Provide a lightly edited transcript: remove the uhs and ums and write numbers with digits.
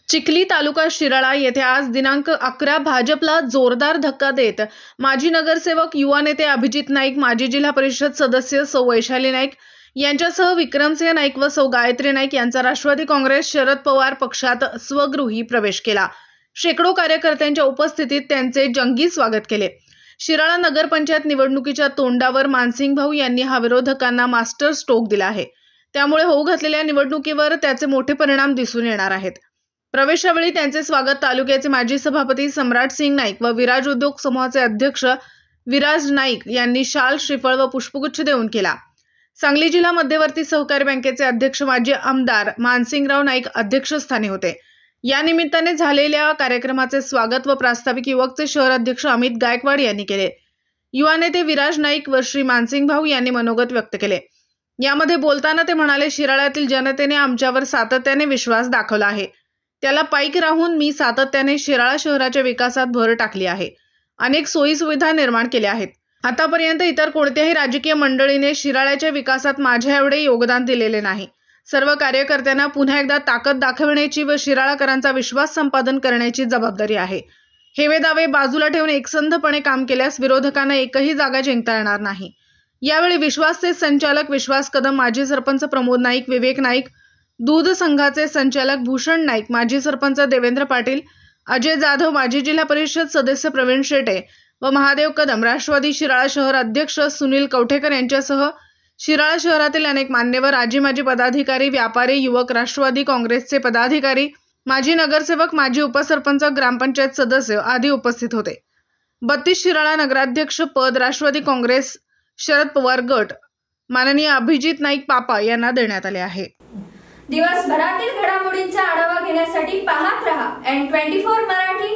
चिखली तालुका शिराळा येथे आज दिनांक 11 भाजपला जोरदार धक्का देत माजी नगरसेवक युवा नेते अभिजित नाईक, माजी जिल्हा परिषद सदस्य सौ वैशाली नाईक यांच्यासह विक्रमसिंह नाईक व सौ गायत्री नाईक यांचा राष्ट्रवादी काँग्रेस शरद पवार पक्षात स्वगृही प्रवेश केला। शेकडो कार्यकर्त्यांच्या उपस्थितीत त्यांचे जंगी स्वागत केले। शिराळा नगरपंचायत निवडणुकीच्या तोंडावर मानसिंग भाऊ यांनी हा विरोधकांना मास्टर स्ट्रोक दिला आहे। त्यामुळे होऊ घातलेल्या निवडणुकीवर त्याचे मोठे परिणाम दिसून येणार आहेत। प्रवेशावेळी त्यांचे स्वागत तालुक्याचे माजी सभापती सम्राट सिंग नाईक व विराज उद्योग समूहाचे अध्यक्ष विराज नाईक यांनी शाल, श्रीफळ व पुष्पगुच्छ देऊन केला। सांगली जिल्हा मध्यवर्ती सहकारी बँकेचे अध्यक्ष माजी आमदार मानसिंगराव नाईक अध्यक्षस्थानी होते। या निमित्ताने झालेल्या कार्यक्रमाचे स्वागत व प्रास्ताविक युवकचे शहर अध्यक्ष अमित गायकवाड यांनी केले। युवा नेते विराज नाईक व श्री मानसिंग भाऊ यांनी मनोगत व्यक्त केले। यामध्ये बोलताना ते म्हणाले, शिराळ्यातील जनतेने आमच्यावर सातत्याने विश्वास दाखवला आहे। त्याला पाईक राहून मी सातत्याने शिराळा शहराच्या विकासात भर टाकली आहे। अनेक सोयी सुविधा निर्माण केल्या आहेत। आतापर्यंत इतर कोणत्याही राजकीय मंडळीने शिराळ्याच्या विकासात माझ्या एवढे योगदान दिलेले नाही। सर्व कार्यकर्त्यांना पुन्हा एकदा ताकद दाखवण्याची व शिराळाकरांचा विश्वास संपादन करण्याची जबाबदारी आहे। हेवे दावे बाजूला ठेवून एकसंधपणे काम केल्यास विरोधकांना एकही जागा जिंकता येणार नाही। यावेळी विश्वासचे संचालक विश्वास कदम, माजी सरपंच प्रमोद नाईक, विवेक नाईक, दूध संघाचे संचालक भूषण नाईक, माजी सरपंच देवेंद्र पाटील, अजय जाधव, माजी जिल्हा परिषद सदस्य प्रवीण शेटे व महादेव कदम, राष्ट्रवादी शिराळा शहर अध्यक्ष सुनील कवठेकर यांच्यासह शिराळा शहरातील अनेक मान्यवर, माजी पदाधिकारी, व्यापारी, युवक, राष्ट्रवादी काँग्रेसचे पदाधिकारी, माजी नगरसेवक, माजी उपसरपंच, ग्रामपंचायत सदस्य आदी उपस्थित होते। 32 शिराळा नगराध्यक्ष पद राष्ट्रवादी काँग्रेस शरद पवार गट माननीय अभिजित नाईक पापा यांना देण्यात आले आहे। दिवसभरातील घडामोडींचा आढावा घेण्यासाठी पाहत रहा N24 मराठी।